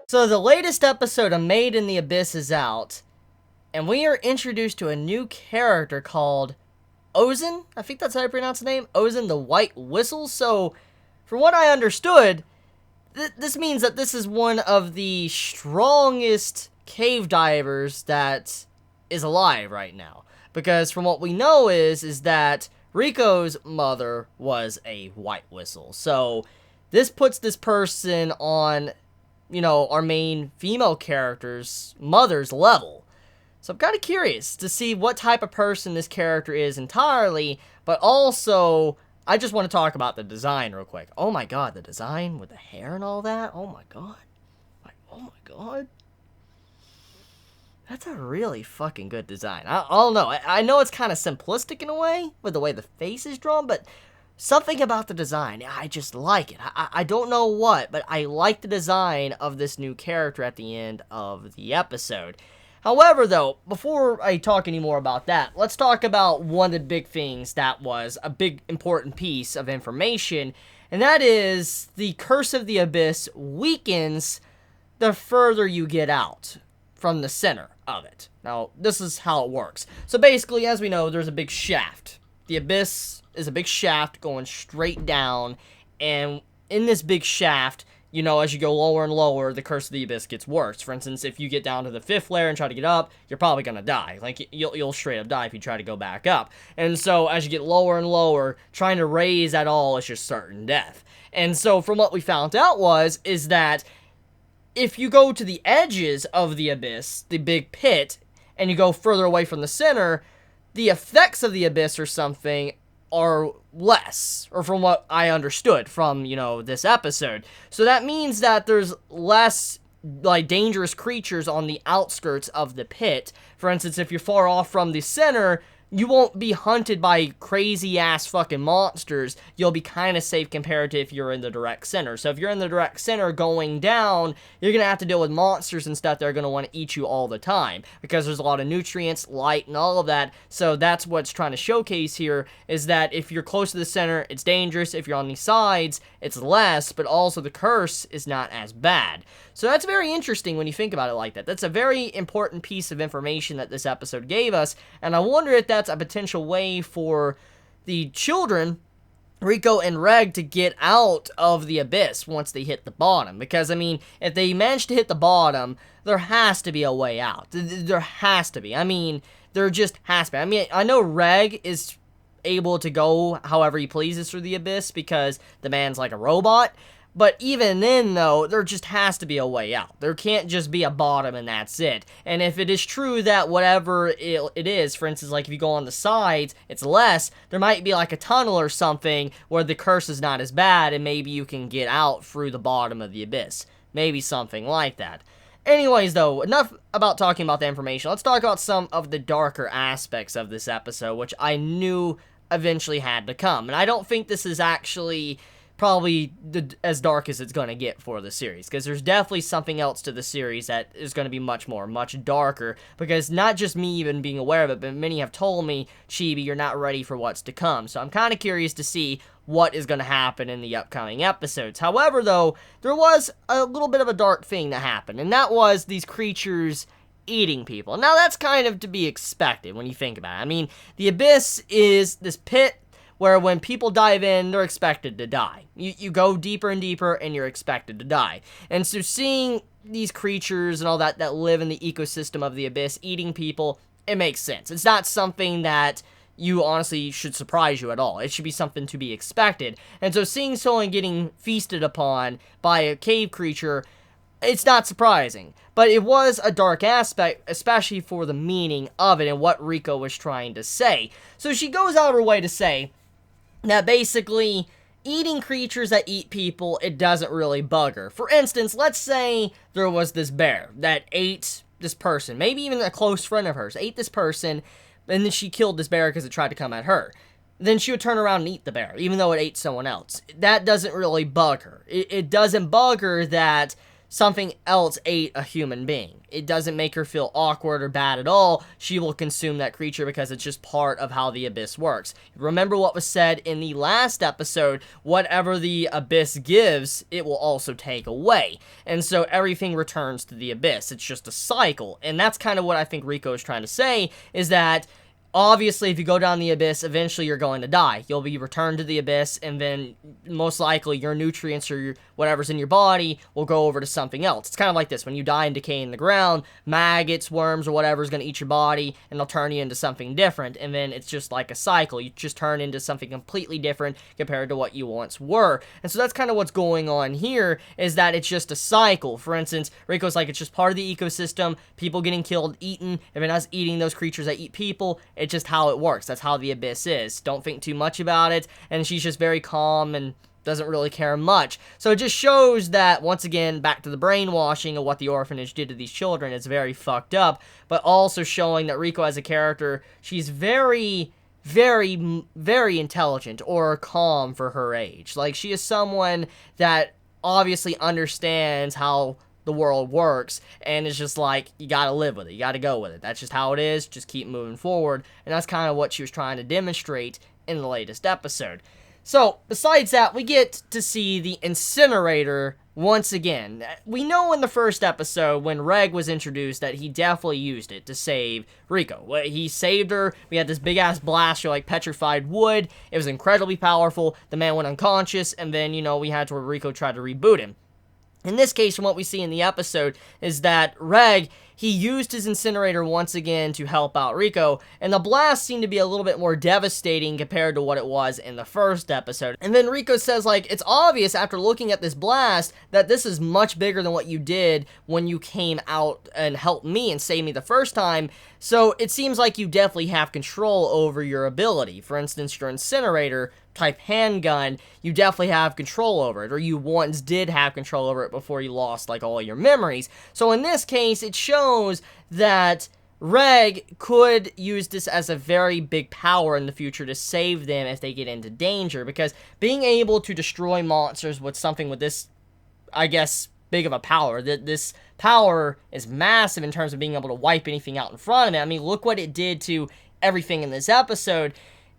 So the latest episode of Made in the Abyss is out, and we are introduced to a new character called Ozen. I think that's how I pronounce the name. Ozen the White Whistle. So, from what I understood, this means that this is one of the strongest cave divers that is alive right now. Because from what we know is that Rico's mother was a White Whistle. So, this puts this person on, our main female character's mother's level. So I'm kind of curious to see what type of person this character is entirely, but also, I just want to talk about the design real quick. Oh my god, the design with the hair and all that? Oh my god. Oh my god. That's a really fucking good design. I don't know. I know it's kind of simplistic in a way, with the way the face is drawn, but something about the design, I just like it. I don't know what, but I like the design of this new character at the end of the episode. However, though, before I talk any more about that, let's talk about one of the big things that was a big important piece of information, and that is the Curse of the Abyss weakens the further you get out from the center of it. Now, this is how it works. So basically, as we know, there's a big shaft. The Abyss is a big shaft going straight down, and in this big shaft, as you go lower and lower, the Curse of the Abyss gets worse. For instance, if you get down to the 5th layer and try to get up, you're probably gonna die. Like, you'll straight up die if you try to go back up. And so, as you get lower and lower, trying to raise at all is just certain death. And so, from what we found out is that if you go to the edges of the Abyss, the big pit, and you go further away from the center, the effects of the Abyss or something are less, or from what I understood from, this episode. So that means that there's less, dangerous creatures on the outskirts of the pit. For instance, if you're far off from the center, you won't be hunted by crazy-ass fucking monsters. You'll be kind of safe compared to if you're in the direct center. So if you're in the direct center going down, you're going to have to deal with monsters and stuff that are going to want to eat you all the time. Because there's a lot of nutrients, light, and all of that. So that's what's trying to showcase here, is that if you're close to the center, it's dangerous. If you're on the sides, it's less. But also the curse is not as bad. So that's very interesting when you think about it like that. That's a very important piece of information that this episode gave us. And I wonder if that's a potential way for the children, Rico and Reg, to get out of the Abyss once they hit the bottom. Because, if they manage to hit the bottom, there has to be a way out. There has to be. There just has to be. I know Reg is able to go however he pleases through the Abyss because the man's like a robot. But even then, though, there just has to be a way out. There can't just be a bottom and that's it. And if it is true that whatever it is, for instance, like if you go on the sides, it's less, there might be like a tunnel or something where the curse is not as bad and maybe you can get out through the bottom of the Abyss. Maybe something like that. Anyways, though, enough about talking about the information. Let's talk about some of the darker aspects of this episode, which I knew eventually had to come. And I don't think this is actually probably as dark as it's going to get for the series, because there's definitely something else to the series that is going to be much darker, because not just me even being aware of it, but many have told me, Chibi, you're not ready for what's to come. So I'm kind of curious to see what is going to happen in the upcoming episodes. However, though, there was a little bit of a dark thing that happened, and that was these creatures eating people. Now, that's kind of to be expected when you think about it. The Abyss is this pit where when people dive in, they're expected to die. You go deeper and deeper, and you're expected to die. And so seeing these creatures and all that live in the ecosystem of the Abyss eating people, it makes sense. It's not something that you honestly should surprise you at all. It should be something to be expected. And so seeing someone getting feasted upon by a cave creature, it's not surprising. But it was a dark aspect, especially for the meaning of it and what Rico was trying to say. So she goes out of her way to say that basically eating creatures that eat people, it doesn't really bug her. For instance, let's say there was this bear that ate this person, maybe even a close friend of hers, ate this person, and then she killed this bear because it tried to come at her. Then she would turn around and eat the bear, even though it ate someone else. That doesn't really bug her. It doesn't bug her that something else ate a human being. It doesn't make her feel awkward or bad at all. She will consume that creature because it's just part of how the abyss works. Remember what was said in the last episode, whatever the abyss gives, it will also take away. And so everything returns to the abyss. It's just a cycle. And that's kind of what I think Rico is trying to say, is that obviously, if you go down the abyss, eventually you're going to die. You'll be returned to the abyss, and then most likely your nutrients or whatever's in your body will go over to something else. It's kind of like this. When you die and decay in the ground, maggots, worms, or whatever is going to eat your body, and they'll turn you into something different. And then it's just like a cycle. You just turn into something completely different compared to what you once were. And so that's kind of what's going on here, is that it's just a cycle. For instance, Rico's like, it's just part of the ecosystem. People getting killed, eaten. If it us eating those creatures that eat people, it's just how it works. That's how the abyss is. Don't think too much about it. And she's just very calm and doesn't really care much. So it just shows that, once again, back to the brainwashing of what the orphanage did to these children, it's very fucked up, but also showing that Rico as a character, she's very, very intelligent, or calm for her age. Like, she is someone that obviously understands how the world works, and it's just like, you gotta live with it, you gotta go with it. That's just how it is, just keep moving forward, and that's kind of what she was trying to demonstrate in the latest episode. So, besides that, we get to see the Incinerator once again. We know in the first episode, when Reg was introduced, that he definitely used it to save Rico. He saved her. We had this big-ass blast through, like, petrified wood. It was incredibly powerful. The man went unconscious, and then, you know, we had to where Rico tried to reboot him. In this case, from what we see in the episode, is that Reg, he used his incinerator once again to help out Rico, and the blast seemed to be a little bit more devastating compared to what it was in the first episode. And then Rico says, like, it's obvious after looking at this blast that this is much bigger than what you did when you came out and helped me and saved me the first time, so it seems like you definitely have control over your ability. For instance, your incinerator type handgun, you definitely have control over it, or you once did have control over it before you lost, like, all your memories. So in this case, it shows that Reg could use this as a very big power in the future to save them if they get into danger, because being able to destroy monsters with something with this, I guess, big of a power, this power is massive in terms of being able to wipe anything out in front of it. I mean, look what it did to everything in this episode.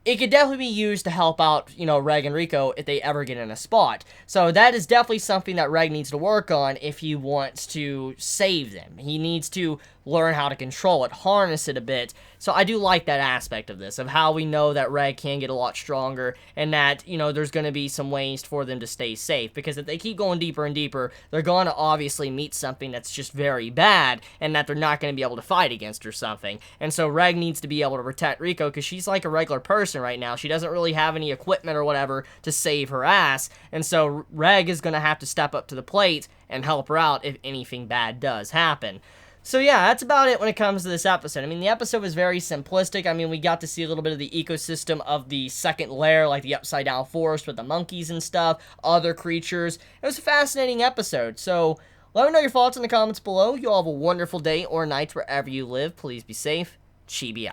It could definitely be used to help out, you know, Reg and Rico if they ever get in a spot. So that is definitely something that Reg needs to work on if he wants to save them. He needs to learn how to control it, harness it a bit. So I do like that aspect of this, of how we know that Reg can get a lot stronger, and that, you know, there's going to be some ways for them to stay safe. Because if they keep going deeper and deeper, they're going to obviously meet something that's just very bad, and that they're not going to be able to fight against or something. And so Reg needs to be able to protect Rico, because she's like a regular person right now. She doesn't really have any equipment or whatever to save her ass, and so Reg is going to have to step up to the plate and help her out if anything bad does happen. So yeah, that's about it when it comes to this episode. I mean, the episode was very simplistic. I mean, we got to see a little bit of the ecosystem of the second layer, like the upside down forest with the monkeys and stuff, other creatures. It was a fascinating episode. So let me know your thoughts in the comments below. You all have a wonderful day or night wherever you live. Please be safe. Chibi out.